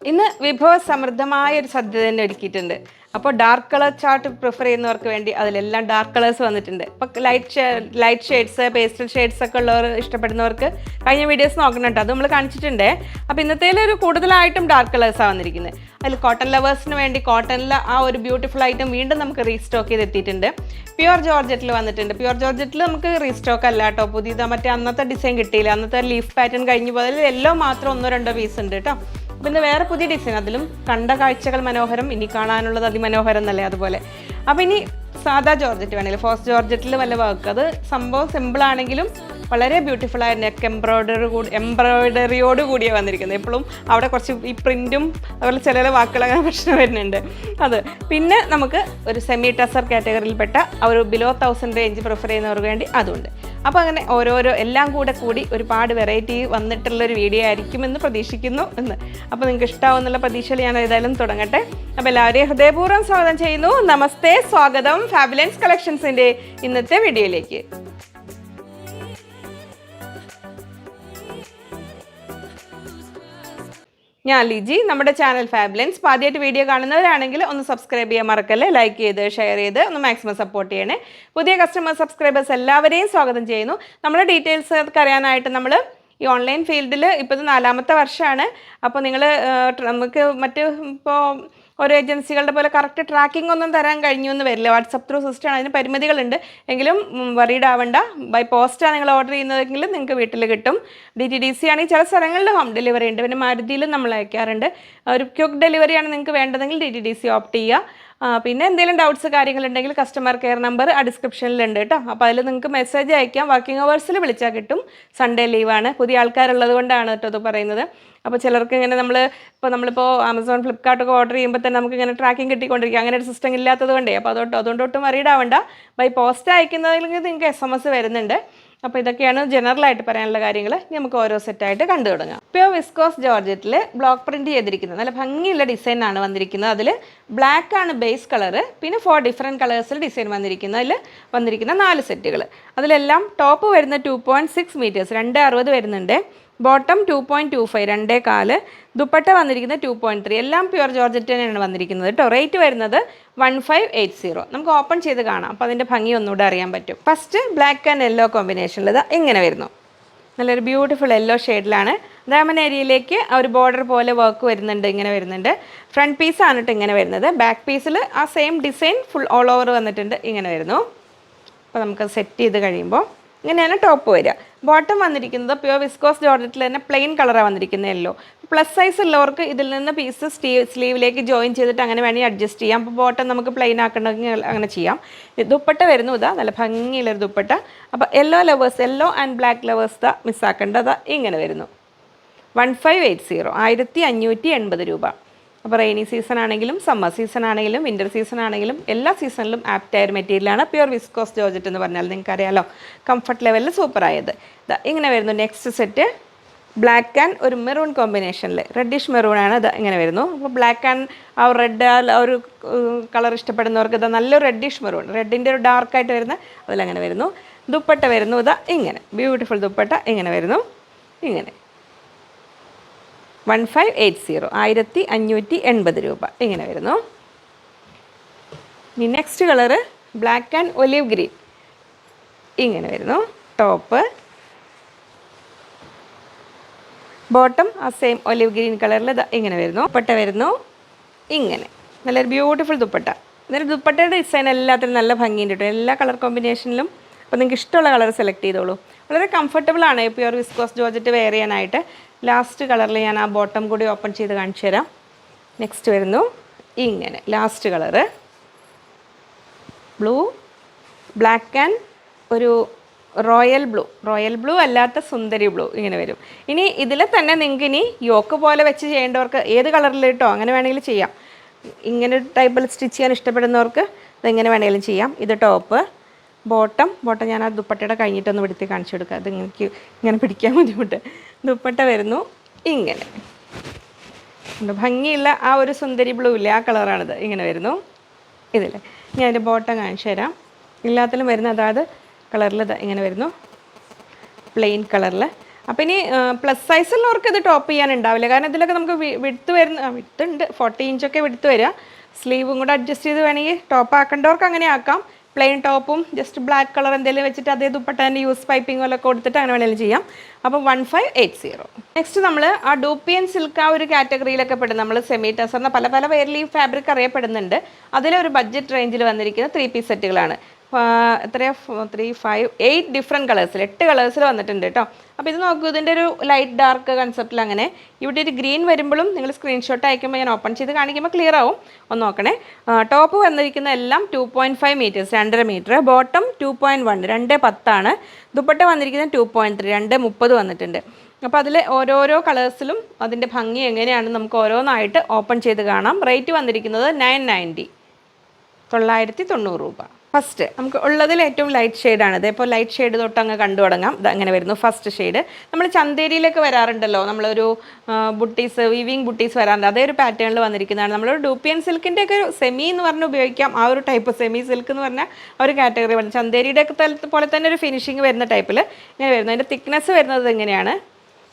ഇന്ന് വിഭവസമൃദ്ധമായ ഒരു സദ്യ തന്നെ ഒരുക്കിയിട്ടുണ്ട്. അപ്പോൾ ഡാർക്ക് കളർ ചാർട്ട് പ്രിഫർ ചെയ്യുന്നവർക്ക് വേണ്ടി അതിലെല്ലാം ഡാർക്ക് കളേഴ്സ് വന്നിട്ടുണ്ട്. ഇപ്പോൾ ലൈറ്റ് ഷെയ്ഡ്സ്, പേസ്റ്റൽ ഷെയ്ഡ്സ് ഒക്കെ ഉള്ളവർ ഇഷ്ടപ്പെടുന്നവർക്ക് കഴിഞ്ഞ വീഡിയോസ് നോക്കണം കേട്ടോ, അത് നമ്മൾ കാണിച്ചിട്ടുണ്ട്. അപ്പോൾ ഇന്നത്തേലൊരു കൂടുതലായിട്ടും ഡാർക്ക് കളേഴ്സാണ് വന്നിരിക്കുന്നത്. അതിൽ കോട്ടൺ ലവേഴ്സിന് വേണ്ടി കോട്ടണിൽ ആ ഒരു ബ്യൂട്ടിഫുൾ ഐറ്റം വീണ്ടും നമുക്ക് റീസ്റ്റോക്ക് ചെയ്തെത്തിയിട്ടുണ്ട്. പ്യുവർ ജോർജറ്റിൽ വന്നിട്ടുണ്ട്. പ്യുവർ ജോർജറ്റിൽ നമുക്ക് റീസ്റ്റോക്ക് അല്ല കേട്ടോ, പുതിയതാണ്. മറ്റേ അന്നത്തെ ഡിസൈൻ കിട്ടിയില്ല, അന്നത്തെ ലീഫ് പാറ്റേൺ കഴിഞ്ഞ് പോയാൽ യെല്ലോ മാത്രം 1-2 പീസ് ഉണ്ട് കേട്ടോ. പിന്നെ വേറെ പുതിയ ഡിസൈൻ, അതിലും കണ്ട കാഴ്ചകൾ മനോഹരം, ഇനി കാണാനുള്ളത് അതിമനോഹരം എന്നല്ലേ അതുപോലെ. അപ്പോൾ ഇനി സാധാ ജോർജറ്റ് വേണമെങ്കിൽ ഫോസ് ജോർജറ്റിൽ വല്ല വർക്ക്, അത് സംഭവം സിമ്പിളാണെങ്കിലും വളരെ ബ്യൂട്ടിഫുൾ ആയ നെക്ക് എംബ്രോയിഡറിയോട് കൂടിയാണ് വന്നിരിക്കുന്നത്. എപ്പോഴും അവിടെ കുറച്ച് ഈ പ്രിൻറ്റും അതുപോലെ ചില വാക്കുകൾ അങ്ങനെ പ്രശ്നം വരുന്നുണ്ട് അത്. പിന്നെ നമുക്ക് ഒരു സെമി ടസർ കാറ്റഗറിയിൽപ്പെട്ട ഒരു ബിലോ 1000 റേഞ്ച് പ്രിഫർ ചെയ്യുന്നവർക്ക് വേണ്ടി അതുണ്ട്. അപ്പോൾ അങ്ങനെ ഓരോരോ എല്ലാം കൂടി ഒരുപാട് വെറൈറ്റി വന്നിട്ടുള്ളൊരു വീഡിയോ ആയിരിക്കുമെന്ന് പ്രതീക്ഷിക്കുന്നു എന്ന്. അപ്പോൾ നിങ്ങൾക്ക് ഇഷ്ടമാവുന്നുള്ള പ്രതീക്ഷയിൽ ഞാൻ ഏതായാലും തുടങ്ങട്ടെ. അപ്പോൾ എല്ലാവരെയും ഹൃദയപൂർവ്വം സ്വാഗതം ചെയ്യുന്നു. നമസ്തേ, സ്വാഗതം ഫാബുലൻസ് കളക്ഷൻസിൻ്റെ ഇന്നത്തെ വീഡിയോയിലേക്ക്. ഞാൻ ലിജി. നമ്മുടെ ചാനൽ ഫാബുലൻസ് ആദ്യമായിട്ട് വീഡിയോ കാണുന്നവരാണെങ്കിൽ ഒന്ന് സബ്സ്ക്രൈബ് ചെയ്യാൻ മറക്കല്ലേ, ലൈക്ക് ചെയ്ത് ഷെയർ ചെയ്ത് ഒന്ന് മാക്സിമം സപ്പോർട്ട് ചെയ്യണേ. പുതിയ സബ്സ്ക്രൈബേഴ്സ് എല്ലാവരെയും സ്വാഗതം ചെയ്യുന്നു. നമ്മുടെ ഡീറ്റെയിൽസ് ഒക്കെ അറിയാനായിട്ട് നമ്മൾ ഈ ഓൺലൈൻ ഫീൽഡിൽ ഇപ്പോൾ ഇത് 4ാമത്തെ വർഷമാണ്. അപ്പോൾ നിങ്ങൾ നമുക്ക് ഇപ്പോൾ ഓരോ ഏജൻസികളുടെ പോലെ കറക്റ്റ് ട്രാക്കിംഗ് ഒന്നും തരാൻ കഴിഞ്ഞു എന്ന് വരില്ല. വാട്സപ്പ് ത്രൂ സിസ്റ്റമാണ്, അതിന് പരിമിതികളുണ്ട്. എങ്കിലും വറീഡ് ആവണ്ട. ബൈ പോസ്റ്റാണ് നിങ്ങൾ ഓർഡർ ചെയ്യുന്നതെങ്കിൽ നിങ്ങൾക്ക് വീട്ടിൽ കിട്ടും. DTDC ആണെങ്കിൽ ചില സ്ഥലങ്ങളിൽ ഹോം ഡെലിവറി ഉണ്ട്. പിന്നെ മാരുതിയിലും നമ്മൾ അയക്കാറുണ്ട്. ഒരു ക്വിക്ക് ഡെലിവറിയാണ് നിങ്ങൾക്ക് വേണ്ടതെങ്കിൽ DTDC ഓപ്റ്റ് ചെയ്യുക. പിന്നെ എന്തെങ്കിലും ഡൗട്ട്സ് കാര്യങ്ങളുണ്ടെങ്കിൽ കസ്റ്റമർ കെയർ നമ്പർ ആ ഡിസ്ക്രിപ്ഷനിലുണ്ട് കേട്ടോ. അപ്പോൾ അതിൽ നിങ്ങൾക്ക് മെസ്സേജ് അയക്കാം. വർക്കിംഗ് അവേഴ്സിൽ വിളിച്ചാൽ കിട്ടും. സൺഡേ ലീവാണ്. പുതിയ ആൾക്കാരുള്ളത് കൊണ്ടാണ് കേട്ടോ അത് പറയുന്നത്. അപ്പോൾ ചിലർക്ക് ഇങ്ങനെ നമ്മളിപ്പോൾ ആമസോൺ, ഫ്ലിപ്കാർട്ടൊക്കെ ഓർഡർ ചെയ്യുമ്പോൾ തന്നെ നമുക്ക് ഇങ്ങനെ ട്രാക്കിംഗ് കിട്ടിക്കൊണ്ടിരിക്കുക. അങ്ങനെ ഒരു സിസ്റ്റം ഇല്ലാത്തത് കൊണ്ടേ. അപ്പോൾ അതുകൊണ്ടൊട്ടും വറീഡ് ആവണ്ട. ബൈ പോസ്റ്റ് അയക്കുന്നതിൽ നിങ്ങൾക്ക് SMS വരുന്നുണ്ട്. അപ്പോൾ ഇതൊക്കെയാണ് ജനറലായിട്ട് പറയാനുള്ള കാര്യങ്ങൾ. നമുക്ക് ഓരോ സെറ്റായിട്ട് കണ്ടു തുടങ്ങാം. പ്യുവർ വിസ്കോസ് ജോർജറ്റിൽ ബ്ലോക്ക് പ്രിൻറ്റ് ചെയ്തിരിക്കുന്നത് നല്ല ഭംഗിയുള്ള ഡിസൈനാണ് വന്നിരിക്കുന്നത്. അതിൽ ബ്ലാക്ക് ആണ് ബേസ് കളറ്. പിന്നെ 4 ഡിഫറെൻറ്റ് കളേഴ്സിൽ ഡിസൈൻ വന്നിരിക്കുന്നത്. അതിൽ വന്നിരിക്കുന്ന 4 സെറ്റുകൾ. അതിലെല്ലാം ടോപ്പ് വരുന്ന 2.6 മീറ്റേഴ്സ് 260 വരുന്നുണ്ട്. ബോട്ടം 2.25 2.4. ദുപ്പട്ട വന്നിരിക്കുന്നത് 2.3. എല്ലാം പ്യുവർ ജോർജറ്റ് തന്നെയാണ് വന്നിരിക്കുന്നത് കേട്ടോ. റേറ്റ് വരുന്നത് 1580. നമുക്ക് ഓപ്പൺ ചെയ്ത് കാണാം. അപ്പോൾ അതിൻ്റെ ഭംഗി ഒന്നുകൂടെ അറിയാൻ പറ്റും. ഫസ്റ്റ് ബ്ലാക്ക് ആൻഡ് യെല്ലോ കോമ്പിനേഷനിൽ ഇത് ഇങ്ങനെ വരുന്നു. നല്ലൊരു ബ്യൂട്ടിഫുൾ യെല്ലോ ഷെയ്ഡിലാണ്. ഡയമണ്ട് ഏരിയയിലേക്ക് ഒരു ബോർഡർ പോലെ വർക്ക് വരുന്നുണ്ട്. ഇങ്ങനെ വരുന്നുണ്ട്. ഫ്രണ്ട് പീസാണ് കേട്ടോ ഇങ്ങനെ വരുന്നത്. ബാക്ക് പീസിൽ ആ same design full all over വന്നിട്ടുണ്ട്. ഇങ്ങനെ വരുന്നു. അപ്പോൾ നമുക്ക് സെറ്റ് ചെയ്ത് കഴിയുമ്പോൾ ഇങ്ങനെയാണ് ടോപ്പ് വരിക. ബോട്ടം വന്നിരിക്കുന്നത് പ്യുവർ വിസ്കോസ് ജോർജറ്റിൽ തന്നെ പ്ലെയിൻ കളറാണ് വന്നിരിക്കുന്നത് യെല്ലോ. പ്ലസ് സൈസ് ഉള്ളവർക്ക് ഇതിൽ നിന്ന് പീസ് സ്ലീവിലേക്ക് ജോയിൻ ചെയ്തിട്ട് അങ്ങനെ വേണമെങ്കിൽ അഡ്ജസ്റ്റ് ചെയ്യാം. അപ്പോൾ ബോട്ടം നമുക്ക് പ്ലെയിൻ ആക്കണമെങ്കിൽ അങ്ങനെ ചെയ്യാം. ദുപ്പട്ട വരുന്നു ഇതാ നല്ല ഭംഗിയുള്ളൊരു ദുപ്പട്ട. അപ്പോൾ യെല്ലോ ആൻഡ് ബ്ലാക്ക് ലവേഴ്സ് മിസ്സാക്കേണ്ടത് ഇങ്ങനെ വരുന്നു. 1580 1580 രൂപ. അപ്പോൾ റെയിനി സീസൺ ആണെങ്കിലും സമ്മർ സീസൺ ആണെങ്കിലും വിൻ്റർ സീസൺ ആണെങ്കിലും എല്ലാ സീസണിലും ആപ്റ്റായ ഒരു മെറ്റീരിയലാണ് പ്യുവർ വിസ്കോസ് ജോർജറ്റ് എന്ന് പറഞ്ഞാൽ. നിങ്ങൾക്കറിയാലോ, കംഫർട്ട് ലെവലിൽ സൂപ്പറായത്. ഇങ്ങനെ വരുന്നു. നെക്സ്റ്റ് സെറ്റ് ബ്ലാക്ക് ആൻഡ് ഒരു മെറൂൺ കോമ്പിനേഷനിൽ റെഡിഷ് മെറൂണാണ്. ഇത് ഇങ്ങനെ വരുന്നു. അപ്പോൾ ബ്ലാക്ക് ആൻഡ് ആ റെഡ് ആ ഒരു കളർ ഇഷ്ടപ്പെടുന്നവർക്ക് ഇത് നല്ലൊരു റെഡിഷ് മെറൂൺ, റെഡിൻ്റെ ഒരു ഡാർക്കായിട്ട് വരുന്ന അതിലങ്ങനെ വരുന്നു. ദുപ്പട്ട വരുന്നു ഇങ്ങനെ ബ്യൂട്ടിഫുൾ ദുപ്പട്ട ഇങ്ങനെ വരുന്നു. ഇങ്ങനെ 1580 1580 രൂപ ഇങ്ങനെ വരുന്നു. ഇനി next colour black and olive green ഇങ്ങനെ വരുന്നു. ടോപ്പ് ബോട്ടം ആ സെയിം ഒലിവ് ഗ്രീൻ കളറിൽ ഇങ്ങനെ വരുന്നു. ദുപ്പട്ട വരുന്നു ഇങ്ങനെ നല്ലൊരു ബ്യൂട്ടിഫുൾ ദുപ്പട്ട. എന്നിട്ട് ദുപ്പട്ടയുടെ ഡിസൈൻ എല്ലാത്തിനും നല്ല ഭംഗിയുണ്ട് കേട്ടോ, എല്ലാ കളർ കോമ്പിനേഷനിലും. അപ്പോൾ നിങ്ങൾക്ക് ഇഷ്ടമുള്ള കളർ സെലക്ട് ചെയ്തോളൂ. വളരെ കംഫർട്ടബിളാണ് പ്യുവർ വിസ്കോസ് ജോർജറ്റ് വെയർ ചെയ്യാനായിട്ട്. ലാസ്റ്റ് കളറിൽ ഞാൻ ആ ബോട്ടം കൂടി ഓപ്പൺ ചെയ്ത് കാണിച്ചു തരാം. നെക്സ്റ്റ് വരുന്നു ഇങ്ങനെ last colour blue, black and ഒരു റോയൽ ബ്ലൂ അല്ലാത്ത സുന്ദരി ബ്ലൂ ഇങ്ങനെ വരും. ഇനി ഇതിൽ തന്നെ നിങ്ങൾക്ക് ഇനി യോക്ക് പോലെ വെച്ച് ചെയ്യേണ്ടവർക്ക് ഏത് കളറിൽ ഇട്ടോ അങ്ങനെ വേണമെങ്കിലും ചെയ്യാം. ഇങ്ങനെ ടൈപ്പിൽ സ്റ്റിച്ച് ചെയ്യാൻ ഇഷ്ടപ്പെടുന്നവർക്ക് ഇതെങ്ങനെ വേണമെങ്കിലും ചെയ്യാം. ഇത് ടോപ്പ്. ബോട്ടം ഞാൻ ആ ദുപ്പട്ടയുടെ കഴിഞ്ഞിട്ടൊന്ന് പിടുത്തി കാണിച്ചു കൊടുക്കുക. അത് എനിക്ക് ഇങ്ങനെ പിടിക്കാൻ ബുദ്ധിമുട്ട്. ദുപ്പട്ട വരുന്നു ഇങ്ങനെ ഭംഗിയുള്ള ആ ഒരു സുന്ദരി ബ്ലൂ ഇല്ലേ, ആ കളറാണിത്. ഇങ്ങനെ വരുന്നു. ഇതിൽ ഞാൻ അതിൻ്റെ ബോട്ടം കാണിച്ചു തരാം. എല്ലാത്തിലും വരുന്ന അതായത് കളറിൽ ഇങ്ങനെ വരുന്നു. പ്ലെയിൻ കളറിൽ അപ്പോൾ ഇനി പ്ലസ് സൈസുള്ളവർക്ക് ഇത് ടോപ്പ് ചെയ്യാനുണ്ടാവില്ല, കാരണം ഇതിലൊക്കെ നമുക്ക് വിടുത്ത് വരുന്ന വിടുത്തുണ്ട് 40 ഇഞ്ചൊക്കെ വിടുത്ത് വരിക. സ്ലീവും കൂടെ അഡ്ജസ്റ്റ് ചെയ്ത് വേണമെങ്കിൽ ടോപ്പ് ആക്കേണ്ടവർക്ക് അങ്ങനെ ആക്കാം. പ്ലെയിൻ ടോപ്പും ജസ്റ്റ് ബ്ലാക്ക് കളർ എന്തെങ്കിലും വെച്ചിട്ട് അതേ ദുപ്പട്ടേൻ്റെ യൂസ് പൈപ്പിങ്ങൊക്കെ കൊടുത്തിട്ട് അങ്ങനെ വേണമെങ്കിലും ചെയ്യാം. അപ്പോൾ 1580. നെക്സ്റ്റ് നമ്മൾ ആ ഡൂപ്പിയൻ സിൽക്ക് ആ ഒരു കാറ്റഗറിയിലൊക്കെ പെടും. നമ്മൾ സെമി ടസറിന് പല പല പേരിൽ ഈ ഫാബ്രിക് അറിയപ്പെടുന്നുണ്ട്. അതിലൊരു ബഡ്ജറ്റ് റേഞ്ചിൽ വന്നിരിക്കുന്ന 3 പീസ് സെറ്റുകളാണ്. എത്രയാണ് 3, 5, 8 ഡിഫറെൻറ്റ് കളേഴ്സിൽ 8 കളേഴ്സിൽ വന്നിട്ടുണ്ട് കേട്ടോ. അപ്പോൾ ഇത് നോക്കൂ, ഇതിൻ്റെ ഒരു ലൈറ്റ് ഡാർക്ക് കൺസെപ്റ്റിൽ അങ്ങനെ ഇവിടെ ഒരു ഗ്രീൻ വരുമ്പോഴും നിങ്ങൾ സ്ക്രീൻഷോട്ട് അയക്കുമ്പോൾ ഞാൻ ഓപ്പൺ ചെയ്ത് കാണിക്കുമ്പോൾ ക്ലിയർ ആവും, ഒന്ന് നോക്കണേ. ടോപ്പ് വന്നിരിക്കുന്ന എല്ലാം 2.5 മീറ്റേഴ്സ്, 2.5 മീറ്റർ. ബോട്ടം 2.1, 2.10. ദുപ്പട്ട വന്നിരിക്കുന്നത് 2.3, 2.30 വന്നിട്ടുണ്ട്. അപ്പോൾ അതിൽ ഓരോരോ കളേഴ്സിലും അതിൻ്റെ ഭംഗി എങ്ങനെയാണെന്ന് നമുക്ക് ഓരോന്നായിട്ട് ഓപ്പൺ ചെയ്ത് കാണാം. റേറ്റ് വന്നിരിക്കുന്നത് 990, 990 രൂപ. ഫസ്റ്റ് നമുക്ക് ഉള്ളതിൽ ഏറ്റവും ലൈറ്റ് ഷെയ്ഡാണിത്. ഇപ്പോൾ ലൈറ്റ് ഷെയ്ഡ് തൊട്ട് അങ്ങ് കണ്ടു തുടങ്ങാം. ഇത് അങ്ങനെ വരുന്നു ഫസ്റ്റ് ഷെയ്ഡ്. നമ്മൾ ചന്തേരിയിലൊക്കെ വരാറുണ്ടല്ലോ, നമ്മളൊരു ബുട്ടീസ്, വീവിങ് ബുട്ടീസ് വരാറുണ്ട്, അതേ ഒരു പാറ്റേണിൽ വന്നിരിക്കുന്നതാണ്. നമ്മളൊരു ഡൂപ്പിയൻ സിൽക്കിൻ്റെ ഒക്കെ സെമി എന്ന് പറഞ്ഞ് ഉപയോഗിക്കാം. ആ ഒരു ടൈപ്പ് സെമി സിൽക്ക് എന്ന് പറഞ്ഞാൽ ആ ഒരു കാറ്റഗറി വന്നു. ചന്തേരിയുടെ ഒക്കെ പോലെ തന്നെ ഒരു ഫിനിഷിങ് വരുന്ന ടൈപ്പിൽ ഇങ്ങനെ വരുന്നു. അതിൻ്റെ തിക്നെസ് വരുന്നത് എങ്ങനെയാണ്,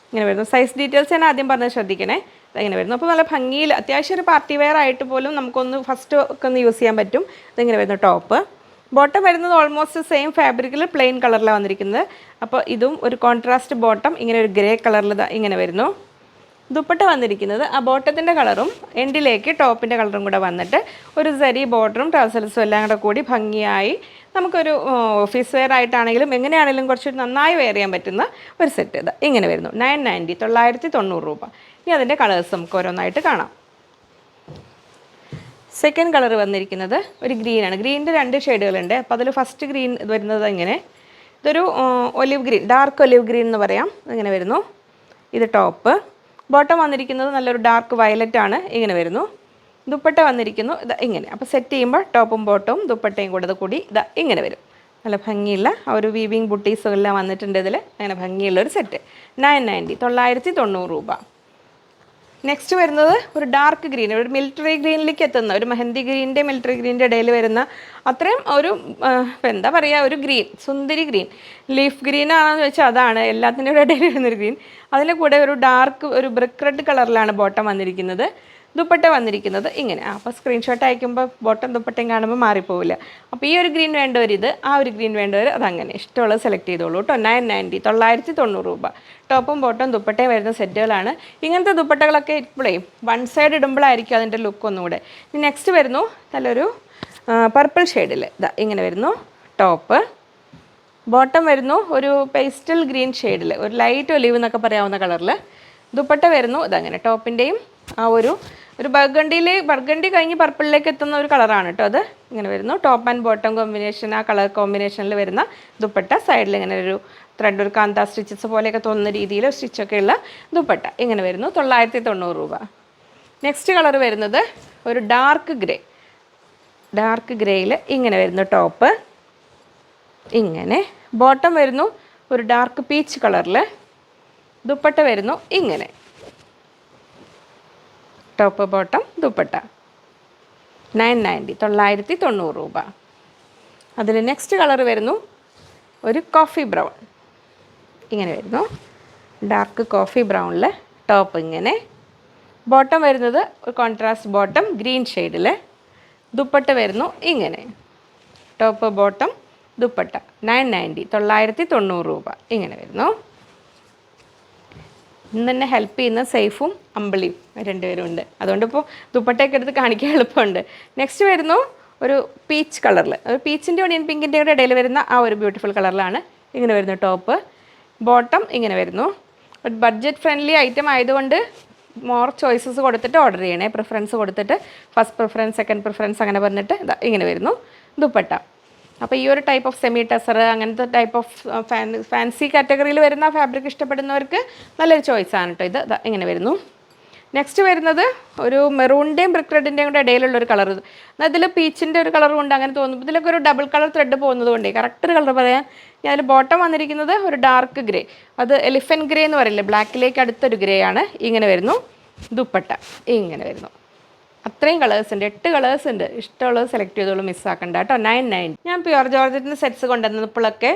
ഇങ്ങനെ വരുന്നു. സൈസ് ഡീറ്റെയിൽസ് ഞാൻ ആദ്യം പറഞ്ഞത് ശ്രദ്ധിക്കണേ. ഇങ്ങനെ വരുന്നു. അപ്പോൾ നല്ല ഭംഗിയിൽ അത്യാവശ്യം ഒരു പാർട്ടി വെയർ ആയിട്ട് പോലും നമുക്കൊന്ന് ഫസ്റ്റ് ഒക്കെ ഒന്ന് യൂസ് ചെയ്യാൻ പറ്റും. ഇതിങ്ങനെ വരുന്നു ടോപ്പ്. ബോട്ടം വരുന്നത് ഓൾമോസ്റ്റ് സെയിം ഫാബ്രിക്കിൽ പ്ലെയിൻ കളറിലാണ് വന്നിരിക്കുന്നത്. അപ്പോൾ ഇതും ഒരു കോൺട്രാസ്റ്റ് ബോട്ടം, ഇങ്ങനെ ഒരു ഗ്രേ കളറിൽ ഇങ്ങനെ വരുന്നു. ദുപ്പട്ട വന്നിരിക്കുന്നത് ആ ബോട്ടത്തിൻ്റെ കളറും എൻഡിലേക്ക് ടോപ്പിൻ്റെ കളറും കൂടെ വന്നിട്ട് ഒരു സരി ബോർഡറും ടസൽസും എല്ലാം കൂടെ കൂടി ഭംഗിയായി നമുക്കൊരു ഓഫീസ് വെയർ ആയിട്ടാണെങ്കിലും എങ്ങനെയാണെങ്കിലും കുറച്ച് നന്നായി വെയർ ചെയ്യാൻ പറ്റുന്ന ഒരു സെറ്റ്. ഇത് ഇങ്ങനെ വരുന്നു 990, 990 രൂപ. ഇനി അതിൻ്റെ കളേഴ്സ് നമുക്ക് ഓരോന്നായിട്ട് കാണാം. സെക്കൻഡ് കളർ വന്നിരിക്കുന്നത് ഒരു ഗ്രീനാണ്. ഗ്രീനിൻ്റെ 2 ഷെയ്ഡുകളുണ്ട്. അപ്പോൾ അതിൽ ഫസ്റ്റ് ഗ്രീൻ വരുന്നത് ഇങ്ങനെ, ഇതൊരു olive green, dark olive green എന്ന് പറയാം. ഇങ്ങനെ വരുന്നു. ഇത് ടോപ്പ്. ബോട്ടം വന്നിരിക്കുന്നത് നല്ലൊരു ഡാർക്ക് വയലറ്റ് ആണ്, ഇങ്ങനെ വരുന്നു. ദുപ്പട്ട വന്നിരിക്കുന്നു ഇത് ഇങ്ങനെ. അപ്പോൾ സെറ്റ് ചെയ്യുമ്പോൾ ടോപ്പും ബോട്ടവും ദുപ്പട്ടയും കൂടി ഇതാ ഇങ്ങനെ വരും. നല്ല ഭംഗിയുള്ള ആ ഒരു വീവിങ് ബുട്ടീസും എല്ലാം വന്നിട്ടുണ്ട് ഇതിൽ. അങ്ങനെ ഭംഗിയുള്ളൊരു സെറ്റ് 990, 990 രൂപ. നെക്സ്റ്റ് വരുന്നത് ഒരു ഡാർക്ക് ഗ്രീൻ, ഒരു മിലിറ്ററി ഗ്രീനിലേക്ക് എത്തുന്ന, ഒരു മെഹന്തി ഗ്രീനിൻ്റെ മിലിറ്ററി ഗ്രീനിൻ്റെ ഇടയിൽ വരുന്ന അത്രയും ഒരു എന്താ പറയുക, ഒരു ഗ്രീൻ, സുന്ദരി ഗ്രീൻ. ലീഫ് ഗ്രീൻ ആണെന്ന് വെച്ചാൽ അതാണ് എല്ലാത്തിൻ്റെ ഇടയിൽ വരുന്നൊരു ഗ്രീൻ. അതിൻ്റെ കൂടെ ഒരു ഡാർക്ക് ഒരു ബ്രിക്ക് റെഡ് കളറിലാണ് ബോട്ടം വന്നിരിക്കുന്നത്. ദുപ്പട്ട വന്നിരിക്കുന്നത് ഇങ്ങനെ. അപ്പോൾ സ്ക്രീൻഷോട്ട് അയക്കുമ്പോൾ ബോട്ടം ദുപ്പട്ടയും കാണുമ്പോൾ മാറിപ്പോവില്ല. അപ്പോൾ ഈ ഒരു ഗ്രീൻ വേണ്ടവർ ഇത്, ആ ഒരു ഗ്രീൻ വേണ്ടവർ അതങ്ങനെ ഇഷ്ടമുള്ളത് സെലക്ട് ചെയ്തോളൂ കേട്ടോ. 990, 990 രൂപ. ടോപ്പും ബോട്ടവും ദുപ്പട്ടയും വരുന്ന സെറ്റുകളാണ്. ഇങ്ങനത്തെ ദുപ്പട്ടകളൊക്കെ ഇപ്പോഴേ വൺ സൈഡ് ഇടുമ്പോഴായിരിക്കും അതിൻ്റെ ലുക്ക് ഒന്നുകൂടെ. ഇനി നെക്സ്റ്റ് വരുന്നു നല്ലൊരു പർപ്പിൾ ഷെയ്ഡിൽ ഇതാ ഇങ്ങനെ വരുന്നു ടോപ്പ്. ബോട്ടം വരുന്നു ഒരു പേസ്റ്റൽ ഗ്രീൻ ഷെയ്ഡിൽ, ഒരു ലൈറ്റ് ഒലിവ് എന്നൊക്കെ പറയാവുന്ന കളറിൽ. ദുപ്പട്ട വരുന്നു ഇതങ്ങനെ. ടോപ്പിൻ്റെയും ആ ഒരു ബർഗണ്ടി കഴിഞ്ഞ് പർപ്പിളിലേക്ക് എത്തുന്ന ഒരു കളറാണ് കേട്ടോ അത്. ഇങ്ങനെ വരുന്നു. ടോപ്പ് ആൻഡ് ബോട്ടം കോമ്പിനേഷൻ, ആ കളർ കോമ്പിനേഷനിൽ വരുന്ന ദുപ്പട്ട. സൈഡിൽ ഇങ്ങനെ ഒരു ത്രെഡ്, ഒരു കാന്ത സ്റ്റിച്ചസ് പോലെയൊക്കെ തോന്നുന്ന രീതിയിൽ സ്റ്റിച്ചൊക്കെ ഉള്ള ദുപ്പട്ട. ഇങ്ങനെ വരുന്നു 990 രൂപ. നെക്സ്റ്റ് കളർ വരുന്നത് ഒരു ഡാർക്ക് ഗ്രേയിൽ ഇങ്ങനെ വരുന്നു ടോപ്പ്. ഇങ്ങനെ ബോട്ടം വരുന്നു ഒരു ഡാർക്ക് പീച്ച് കളറിൽ. ദുപ്പട്ട വരുന്നു ഇങ്ങനെ. ടോപ്പ് ബോട്ടം ദുപ്പട്ട 990, 990 രൂപ. അതിൽ നെക്സ്റ്റ് കളർ വരുന്നു ഒരു കോഫി ബ്രൗൺ. ഇങ്ങനെ വരുന്നു ഡാർക്ക് കോഫി ബ്രൗണിൽ ടോപ്പ് ഇങ്ങനെ. ബോട്ടം വരുന്നത് ഒരു കോൺട്രാസ്റ്റ് ബോട്ടം ഗ്രീൻ ഷെയ്ഡിൽ. ദുപ്പട്ട വരുന്നു ഇങ്ങനെ. ടോപ്പ് ബോട്ടം ദുപ്പട്ട 990, 990 രൂപ. ഇങ്ങനെ വരുന്നു. ഇന്ന് തന്നെ ഹെൽപ്പ് ചെയ്യുന്ന സേഫും അമ്പിളിയും രണ്ടുപേരും ഉണ്ട്. അതുകൊണ്ട് ഇപ്പോൾ ദുപ്പട്ടയൊക്കെ എടുത്ത് കാണിക്കാൻ എളുപ്പമുണ്ട്. നെക്സ്റ്റ് വരുന്നു ഒരു പീച്ച് കളറിൽ, ഒരു പീച്ചിൻ്റെ ഒണിയൻ പിങ്കിൻ്റെ കൂടെ ഇടയിൽ വരുന്ന ആ ഒരു ബ്യൂട്ടിഫുൾ കളറിലാണ് ഇങ്ങനെ വരുന്നു ടോപ്പ്. ബോട്ടം ഇങ്ങനെ വരുന്നു. ഒരു ബഡ്ജറ്റ് ഫ്രണ്ട്ലി ഐറ്റം ആയതുകൊണ്ട് മോർ ചോയ്സസ് കൊടുത്തിട്ട് ഓർഡർ ചെയ്യണേ. പ്രിഫറൻസ് കൊടുത്തിട്ട് ഫസ്റ്റ് പ്രിഫറൻസ്, സെക്കൻഡ് പ്രിഫറൻസ് അങ്ങനെ പറഞ്ഞിട്ട് ഇങ്ങനെ വരുന്നു ദുപ്പട്ട. അപ്പോൾ ഈ ഒരു ടൈപ്പ് ഓഫ് സെമി ടസർ, അങ്ങനത്തെ ടൈപ്പ് ഓഫ് ഫാൻസി കാറ്റഗറിയിൽ വരുന്ന ഫാബ്രിക് ഇഷ്ടപ്പെടുന്നവർക്ക് നല്ലൊരു ചോയ്സാണ് കേട്ടോ ഇത്. ഇങ്ങനെ വരുന്നു. നെക്സ്റ്റ് വരുന്നത് ഒരു മെറൂണിൻ്റെയും ബ്രിക്ക് റെഡിൻ്റെയും കൂടെ ഇടയിലുള്ളൊരു കളർ. എന്നാൽ ഇതിൽ പീച്ചിൻ്റെ ഒരു കളറും ഉണ്ട് അങ്ങനെ തോന്നുന്നു. ഇതിലൊക്കെ ഒരു ഡബിൾ കളർ ത്രെഡ് പോകുന്നത് കൊണ്ടേ കറക്റ്റ് കളർ പറയാൻ ഞാൻ അതിൽ ബോട്ടം വന്നിരിക്കുന്നത് ഒരു ഡാർക്ക് ഗ്രേ, അത് എലിഫൻറ്റ് ഗ്രേ എന്ന് പറയില്ലേ, ബ്ലാക്കിലേക്ക് അടുത്തൊരു ഗ്രേ ആണ്. ഇങ്ങനെ വരുന്നു ദുപ്പട്ട ഇങ്ങനെ വരുന്നു. അത്രയും കളേഴ്സ് ഉണ്ട്, 8 കളേഴ്സ് ഉണ്ട്. ഇഷ്ടമുള്ളത് സെലക്ട് ചെയ്തോളൂ, മിസ്സാക്കണ്ട കേട്ടോ. 990. ഞാൻ പ്യുവർ ജോർജറ്റിൻ്റെ സെറ്റ്സ് കൊണ്ടുവന്നപ്പോഴൊക്കെ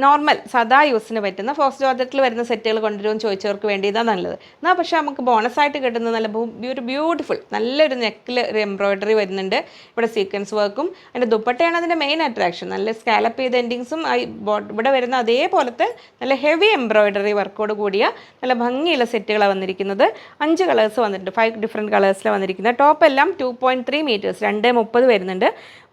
നോർമൽ സാധാ യൂസിന് പറ്റുന്ന ഫോക്സ് ജോർജറ്റിൽ വരുന്ന സെറ്റുകൾ കൊണ്ടുവരുമെന്ന് ചോദിച്ചവർക്ക് വേണ്ടി ഇതാണ് നല്ലത്. എന്നാൽ പക്ഷേ നമുക്ക് ബോണസായിട്ട് കിട്ടുന്ന നല്ല ബ്യൂട്ടിഫുൾ നല്ലൊരു നെക്കിൽ ഒരു എംബ്രോയ്ഡറി വരുന്നുണ്ട്. ഇവിടെ സീക്വൻസ് വർക്കും അതിൻ്റെ ദുപ്പട്ടയാണ് അതിൻ്റെ മെയിൻ അട്രാക്ഷൻ. നല്ല സ്കാലപ്പ് ചെയ്ത എൻഡിങ്സും ഇവിടെ വരുന്ന അതേപോലത്തെ നല്ല ഹെവി എംബ്രോയ്ഡറി വർക്കോട് കൂടിയ നല്ല ഭംഗിയുള്ള സെറ്റുകളാണ് വന്നിരിക്കുന്നത്. 5 കളേഴ്സ് വന്നിട്ടുണ്ട്, 5 ഡിഫറെൻറ്റ് കളേഴ്സിലാണ് വന്നിരിക്കുന്നത്. ടോപ്പ് എല്ലാം 2.3 മീറ്റേഴ്സ് 2.30 വരുന്നുണ്ട്.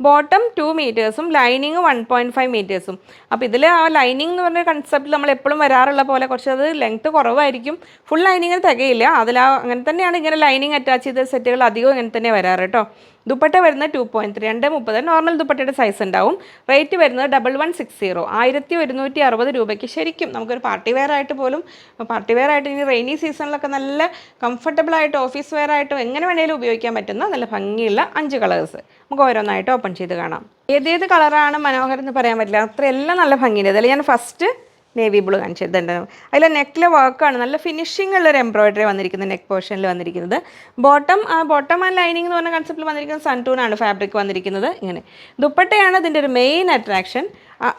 ബോട്ടം 2 മീറ്റേഴ്സും ലൈനിങ് 1.5 മീറ്റേഴ്സും. അപ്പോൾ ഇതിൽ ആ ലൈനിങ് എന്ന് പറഞ്ഞ കൺസെപ്റ്റിൽ നമ്മൾ എപ്പോഴും വരാറുള്ള പോലെ കുറച്ച് അത് ലെങ്ത്ത് കുറവായിരിക്കും, ഫുൾ ലൈനിങ്ങിന് തികയില്ല. അങ്ങനെ തന്നെയാണ് ഇങ്ങനെ ലൈനിങ് അറ്റാച്ച് ചെയ്ത സെറ്റുകൾ അധികം ഇങ്ങനെ തന്നെ വരാറ് കേട്ടോ. ദുപ്പട്ട വരുന്നത് 2.3 2.30 നോർമൽ ദുപ്പട്ടയുടെ സൈസ് ഉണ്ടാവും. റേറ്റ് വരുന്നത് 1160 1160 രൂപയ്ക്ക് ശരിക്കും നമുക്കൊരു പാർട്ടി വെയർ ആയിട്ട് പോലും ഇനി റെയിനി സീസണിലൊക്കെ നല്ല കംഫർട്ടബിൾ ആയിട്ട് ഓഫീസ് വെയർ ആയിട്ടും എങ്ങനെ വേണമെങ്കിലും ഉപയോഗിക്കാൻ പറ്റുന്ന നല്ല ഭംഗിയുള്ള 5 കളേഴ്സ് നമുക്ക് ഓരോന്നായിട്ട് ഓപ്പൺ ചെയ്ത് കാണാം. ഏതേത് കളറാണ് മനോഹരം എന്ന് പറയാൻ പറ്റില്ല, അത്രയെല്ലാം നല്ല ഭംഗിയുണ്ട്. അതിൽ ഞാൻ ഫസ്റ്റ് നേവി ബ്ലൂ കാണിച്ചിട്ടുണ്ട്. അതിൽ നെക്കിലെ വർക്കാണ് നല്ല ഫിനിഷിംഗ് ഉള്ളൊരു എംബ്രോയ്ഡറി വന്നിരിക്കുന്നത്, നെക്ക് പോർഷനിൽ വന്നിരിക്കുന്നത്. ബോട്ടം ആൻഡ് ലൈനിങ് എന്ന് പറഞ്ഞ കൺസെപ്റ്റിൽ വന്നിരിക്കുന്നത് സൺടൂണാണ് ഫാബ്രിക് വന്നിരിക്കുന്നത്. ഇങ്ങനെ ദുപ്പട്ടയാണ് ഇതിൻ്റെ ഒരു മെയിൻ അട്രാക്ഷൻ.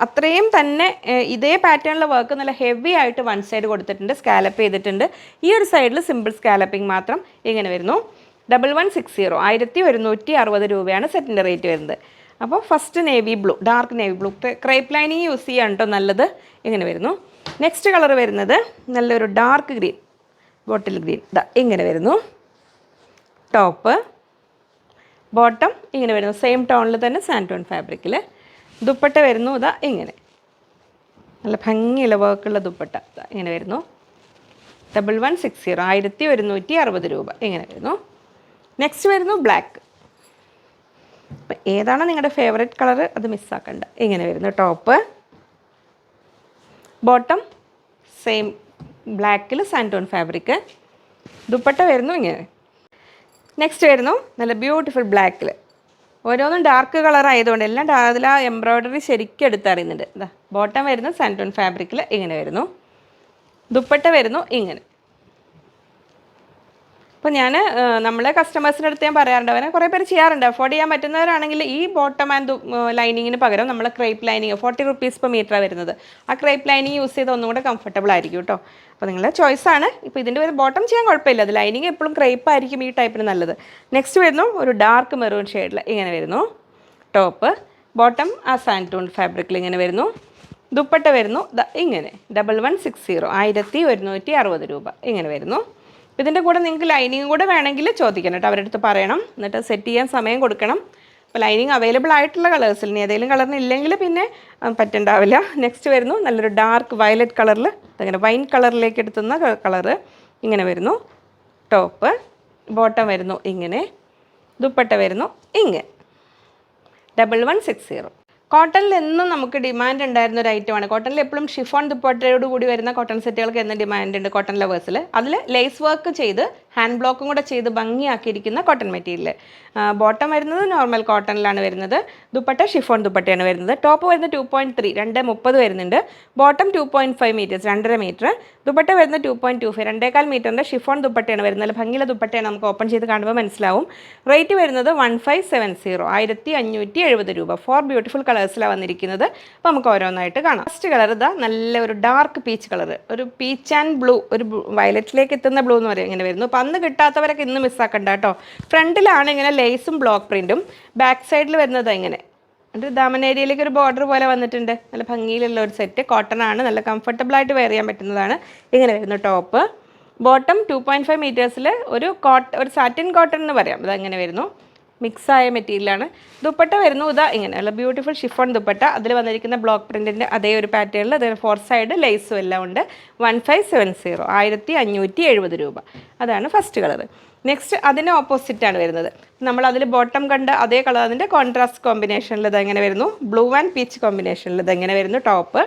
അത്രയും തന്നെ ഇതേ പാറ്റേണിലെ വർക്ക് നല്ല ഹെവി ആയിട്ട് വൺ സൈഡ് കൊടുത്തിട്ടുണ്ട്, സ്കാലപ്പ് ചെയ്തിട്ടുണ്ട്. ഈ ഒരു സൈഡിൽ സിമ്പിൾ സ്കാലപ്പിംഗ് മാത്രം ഇങ്ങനെ വരുന്നു. 1160 1160 രൂപയാണ് സെറ്റിൻ്റെ റേറ്റ് വരുന്നത്. അപ്പോൾ first navy blue, dark navy blue crepe lining use ചെയ്യാൻ കേട്ടോ നല്ലത്. ഇങ്ങനെ വരുന്നു. നെക്സ്റ്റ് കളർ വരുന്നത് നല്ലൊരു ഡാർക്ക് ഗ്രീൻ, ബോട്ടിൽ ഗ്രീൻ. ഇങ്ങനെ വരുന്നു. ടോപ്പ് ബോട്ടം ഇങ്ങനെ വരുന്നു, സെയിം ടോണിൽ തന്നെ സാൻറ്റോൺ ഫാബ്രിക്കിൽ. ദുപ്പട്ട വരുന്നു ഇങ്ങനെ നല്ല ഭംഗിയുള്ള വർക്കുള്ള ദുപ്പട്ട ഇങ്ങനെ വരുന്നു. 1160 1160 രൂപ ഇങ്ങനെ വരുന്നു. നെക്സ്റ്റ് വരുന്നു ബ്ലാക്ക്. അപ്പം ഏതാണോ നിങ്ങളുടെ ഫേവറേറ്റ് കളർ അത് മിസ്സാക്കണ്ട. ഇങ്ങനെ വരുന്നു ടോപ്പ്, ബോട്ടം സെയിം ബ്ലാക്കിൽ സാൻറ്റോൺ ഫാബ്രിക്ക്. ദുപ്പട്ട വരുന്നു ഇങ്ങനെ. നെക്സ്റ്റ് വരുന്നു നല്ല ബ്യൂട്ടിഫുൾ ബ്ലാക്കിൽ. ഓരോന്നും ഡാർക്ക് കളർ ആയതുകൊണ്ട് എല്ലാം അതിൽ ആ എംബ്രോയ്ഡറി ശരിക്കും എടുത്തറിയുന്നുണ്ട്. ബോട്ടം വരുന്നു സാൻറ്റോൺ ഫാബ്രിക്കിൽ ഇങ്ങനെ വരുന്നു. ദുപ്പട്ട വരുന്നു ഇങ്ങനെ. അപ്പോൾ ഞാൻ നമ്മളെ കസ്റ്റമേഴ്സിൻ്റെ അടുത്ത് ഞാൻ പറയാറുണ്ട്, അവരെ കുറേ പേര് ചെയ്യാറുണ്ട്. അഫോർഡ് ചെയ്യാൻ പറ്റുന്നവരാണെങ്കിൽ ഈ ബോട്ടം ആൻഡ് ലൈനിങ്ങിന് പകരം നമ്മൾ ക്രേപ്പ് ലൈനിങ് 40 റുപ്പീസ് പെർ മീറ്ററാണ് വരുന്നത്. ആ ക്രേപ്പ് ലൈനിങ് യൂസ് ചെയ്ത് ഒന്നും കൂടെ കംഫർട്ടബിൾ ആയിരിക്കും കേട്ടോ. അപ്പോൾ നിങ്ങളുടെ ചോയ്സാണ്. ഇപ്പോൾ ഇതിൻ്റെ ഒരു ബോട്ടം ചെയ്യാൻ കുഴപ്പമില്ല, അത് ലൈനിങ് എപ്പോഴും ക്രേപ്പ് ആയിരിക്കും ഈ ടൈപ്പിന് നല്ലത്. നെക്സ്റ്റ് വരുന്നു ഒരു ഡാർക്ക് മെറൂൺ ഷെയ്ഡിൽ ഇങ്ങനെ വരുന്നു. ടോപ്പ് ബോട്ടം ആ സാൻറ്റൂൺ ഫാബ്രിക്കിൽ ഇങ്ങനെ വരുന്നു. ദുപ്പട്ട വരുന്നു ഇങ്ങനെ 1160 1160 രൂപ ഇങ്ങനെ വരുന്നു. ഇതിൻ്റെ കൂടെ നിങ്ങൾക്ക് ലൈനിങ് കൂടെ വേണമെങ്കിൽ ചോദിക്കണം കേട്ടോ, അവരുടെ അടുത്ത് പറയണം, എന്നിട്ട് സെറ്റ് ചെയ്യാൻ സമയം കൊടുക്കണം. അപ്പോൾ ലൈനിങ് അവൈലബിൾ ആയിട്ടുള്ള കളേഴ്സിൽ ഇനി ഏതെങ്കിലും കളറിന് ഇല്ലെങ്കിൽ പിന്നെ പറ്റുണ്ടാവില്ല. നെക്സ്റ്റ് വരുന്നു നല്ലൊരു ഡാർക്ക് വയലറ്റ് കളറിൽ, അങ്ങനെ വൈൻ കളറിലേക്ക് എടുത്തുന്ന കളറ് ഇങ്ങനെ വരുന്നു. ടോപ്പ് ബോട്ടം വരുന്നു ഇങ്ങനെ. ദുപ്പട്ട വരുന്നു ഇങ്ങനെ. 1160. കോട്ടണിൽ എന്നും നമുക്ക് ഡിമാൻഡ് ഉണ്ടായിരുന്ന ഒരു ഐറ്റമാണ്. കോട്ടണിൽ എപ്പോഴും ഷിഫോൺ ദുപ്പട്ടയോട് കൂടി വരുന്ന കോട്ടൺ സെറ്റുകൾക്ക് എന്നും ഡിമാൻഡ് ഉണ്ട് കോട്ടൺ ലവേഴ്സിൽ. അതിൽ ലേസ് വർക്ക് ചെയ്ത് ഹാൻഡ് ബ്ലോക്കും കൂടെ ചെയ്ത് ഭംഗിയാക്കിയിരിക്കുന്ന കോട്ടൺ മെറ്റീരിയൽ. ബോട്ടം വരുന്നത് നോർമൽ കോട്ടണിലാണ് വരുന്നത്. ദുപ്പട്ട ഷിഫോൺ ദുപ്പട്ടയാണ് വരുന്നത്. ടോപ്പ് വരുന്നത് 2.3 2.30 വരുന്നുണ്ട്. Bottom 2.5 metres 2.5 metre. ദുപ്പട്ട വരുന്നത് 2.25 2.25 മീറ്ററിൻ്റെ ഷിഫോൺ ദുപ്പട്ടയാണ് വരുന്നത്. നല്ല ഭംഗിയുള്ള ദുപ്പട്ടയാണ്, നമുക്ക് ഓപ്പൺ ചെയ്ത് കാണുമ്പോൾ മനസ്സിലാവും. റേറ്റ് വരുന്നത് 1570 1570 രൂപ. 4 ബ്യൂട്ടിഫുൾ കളേഴ്സിലാണ് വന്നിരിക്കുന്നത്. അപ്പോൾ നമുക്ക് ഓരോന്നായിട്ട് കാണാം. ഫസ്റ്റ് കളർ നല്ല ഒരു ഡാർക്ക് പീച്ച് കളർ, ഒരു പീച്ച് ആൻഡ് ബ്ലൂ, ഒരു വയലറ്റിലേക്ക് എത്തുന്ന ബ്ലൂ എന്ന് പറയും ഇങ്ങനെ വരുന്നു. അപ്പോൾ അന്ന് കിട്ടാത്തവരൊക്കെ ഇന്ന് മിസ്സാക്കണ്ട കേട്ടോ. ഫ്രണ്ടിലാണ് ഇങ്ങനെ ലേസും ബ്ലോക്ക് പ്രിൻറ്റും, ബാക്ക് സൈഡിൽ വരുന്നത് ഇങ്ങനെ ഒരു ദാമൻ ഏരിയയിലേക്ക് ഒരു ബോർഡർ പോലെ വന്നിട്ടുണ്ട്. നല്ല ഭംഗിയിലുള്ള ഒരു സെറ്റ്, കോട്ടൺ ആണ്, നല്ല കംഫർട്ടബിൾ ആയിട്ട് വെയർ ചെയ്യാൻ പറ്റുന്നതാണ്. ഇങ്ങനെ വരുന്നു ടോപ്പ്. ബോട്ടം 2.5 മീറ്റേഴ്സിൽ ഒരു സാറ്റിൻ കോട്ടൺ എന്ന് പറയാം, അതങ്ങനെ വരുന്നു. മിക്സായ മെറ്റീരിയലാണ്. ദുപ്പട്ട വരുന്നു ഇങ്ങനെ നല്ല ബ്യൂട്ടിഫുൾ ഷിഫോൺ ദുപ്പട്ട. അതിൽ വന്നിരിക്കുന്ന ബ്ലോക്ക് പ്രിൻറ്റിൻ്റെ അതേ ഒരു പാറ്റേണിൽ അതിന് 4 സൈഡ് ലേസും എല്ലാം ഉണ്ട്. 1570 1570 രൂപ. അതാണ് ഫസ്റ്റ് കളർ. നെക്സ്റ്റ് അതിന് ഓപ്പോസിറ്റാണ് വരുന്നത്. നമ്മൾ അതിൽ ബോട്ടം കണ്ട അതേ കളർ അതിൻ്റെ കോൺട്രാസ്റ്റ് കോമ്പിനേഷനിൽ ഇതെങ്ങനെ വരുന്നു. ബ്ലൂ ആൻഡ് പീച്ച് കോമ്പിനേഷനിൽ ഇതെങ്ങനെ വരുന്നു ടോപ്പ്.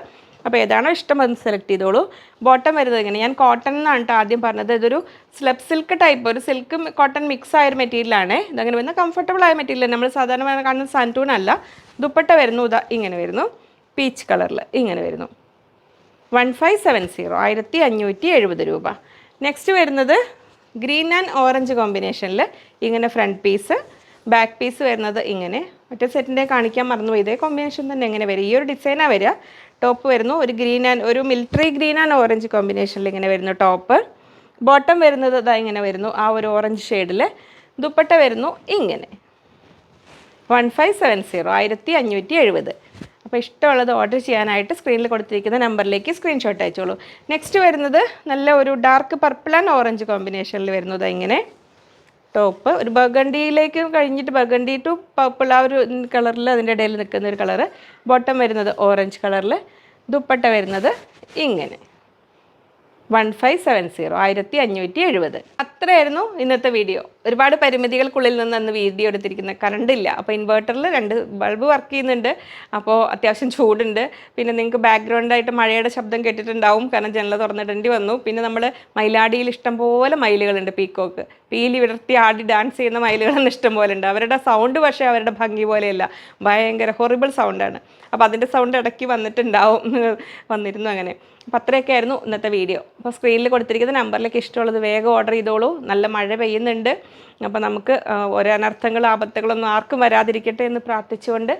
അപ്പോൾ ഏതാണോ ഇഷ്ടം അത് സെലക്ട് ചെയ്തോളൂ. ബോട്ടം വരുന്നത് ഇങ്ങനെ, ഞാൻ കോട്ടൺ എന്നാണ് കേട്ടോ ആദ്യം പറഞ്ഞത്. ഇതൊരു സ്ലബ് സിൽക്ക് ടൈപ്പ്, ഒരു സിൽക്ക് കോട്ടൺ മിക്സ് ആയൊരു മെറ്റീരിയലാണ്. ഇതങ്ങനെ വരുന്ന കംഫർട്ടബിൾ ആയ മെറ്റീരിയൽ, നമ്മൾ സാധാരണ കാണുന്ന സാൻറ്റൂൺ അല്ല. ദുപ്പട്ട വരുന്നു ഇങ്ങനെ വരുന്നു, പീച്ച് കളറിൽ ഇങ്ങനെ വരുന്നു. 1570 1570 രൂപ. നെക്സ്റ്റ് വരുന്നത് ഗ്രീൻ ആൻഡ് ഓറഞ്ച് കോമ്പിനേഷനിൽ ഇങ്ങനെ ഫ്രണ്ട് പീസ്, ബാക്ക് പീസ് വരുന്നത് ഇങ്ങനെ. മറ്റേ സെറ്റിൻ്റെ കാണിക്കാൻ മറന്നുപോയി. ഇതേ കോമ്പിനേഷൻ തന്നെ എങ്ങനെ വരും, ഈ ഒരു ഡിസൈനാണ് വരിക. ടോപ്പ് വരുന്നു ഒരു മിലിറ്ററി ഗ്രീൻ ആൻഡ് ഓറഞ്ച് കോമ്പിനേഷനിൽ ഇങ്ങനെ വരുന്നു ടോപ്പ്. ബോട്ടം വരുന്നത് ഇതാ ഇങ്ങനെ വരുന്നു, ആ ഒരു ഓറഞ്ച് ഷെയ്ഡിൽ. ദുപ്പട്ട വരുന്നു ഇങ്ങനെ. 1570, 1570. അപ്പോൾ ഇഷ്ടമുള്ളത് ഓർഡർ ചെയ്യാനായിട്ട് സ്ക്രീനിൽ കൊടുത്തിരിക്കുന്ന നമ്പറിലേക്ക് സ്ക്രീൻഷോട്ട് അയച്ചോളൂ. നെക്സ്റ്റ് വരുന്നത് നല്ല ഒരു ഡാർക്ക് പർപ്പിൾ ആൻഡ് ഓറഞ്ച് കോമ്പിനേഷനിൽ വരുന്നത് ഇങ്ങനെ. ടോപ്പ് ഒരു ബർഗണ്ടിയിലേക്ക് കഴിഞ്ഞിട്ട് ബർഗണ്ടി ടു പർപ്പിൾ ആ ഒരു കളറിൽ അതിൻ്റെ ഇടയിൽ നിൽക്കുന്ന ഒരു കളറ്. ബോട്ടം വരുന്നത് ഓറഞ്ച് കളറിൽ. ദുപ്പട്ട വരുന്നത് ഇങ്ങനെ. 1570, 1570. അത്രയായിരുന്നു ഇന്നത്തെ വീഡിയോ. ഒരുപാട് പരിമിതികൾക്കുള്ളിൽ നിന്ന് അന്ന് വീഡിയോ എടുത്തിരിക്കുന്നത്. കറണ്ട് ഇല്ല, അപ്പോൾ ഇൻവേർട്ടറിൽ 2 ബൾബ് വർക്ക് ചെയ്യുന്നുണ്ട്. അപ്പോൾ അത്യാവശ്യം ചൂടുണ്ട്. പിന്നെ നിങ്ങൾക്ക് ബാക്ക്ഗ്രൗണ്ടായിട്ട് മഴയുടെ ശബ്ദം കേട്ടിട്ടുണ്ടാവും, കാരണം ജനൽ തുറന്നിടേണ്ടി വന്നു. പിന്നെ നമ്മൾ മയിലാടിയിൽ ഇഷ്ടംപോലെ മയിലുകളുണ്ട്, പീക്കോക്ക്. പീലി വിടർത്തി ആടി ഡാൻസ് ചെയ്യുന്ന മയിലുകളെന്ന് ഇഷ്ടംപോലെ ഉണ്ട്. അവരുടെ സൗണ്ട് പക്ഷേ അവരുടെ ഭംഗി പോലെയല്ല, ഭയങ്കര ഹൊറിബിൾ സൗണ്ടാണ്. അപ്പോൾ അതിൻ്റെ സൗണ്ട് ഇടയ്ക്ക് വന്നിരുന്നു അങ്ങനെ. അപ്പോൾ അത്രയൊക്കെ ആയിരുന്നു ഇന്നത്തെ വീഡിയോ. അപ്പോൾ സ്ക്രീനിൽ കൊടുത്തിരിക്കുന്ന നമ്പറിലേക്ക് ഇഷ്ടമുള്ളത് വേഗം ഓർഡർ ചെയ്തോളൂ. നല്ല മഴ പെയ്യുന്നുണ്ട്. അപ്പോൾ നമുക്ക് ഓരോ അനർത്ഥങ്ങളും ആപത്തുകളൊന്നും ആർക്കും വരാതിരിക്കട്ടെ എന്ന് പ്രാർത്ഥിച്ചുകൊണ്ട്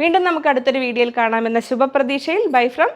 വീണ്ടും നമുക്ക് അടുത്തൊരു വീഡിയോയിൽ കാണാമെന്ന ശുഭപ്രതീക്ഷയിൽ ബൈ ഫ്രം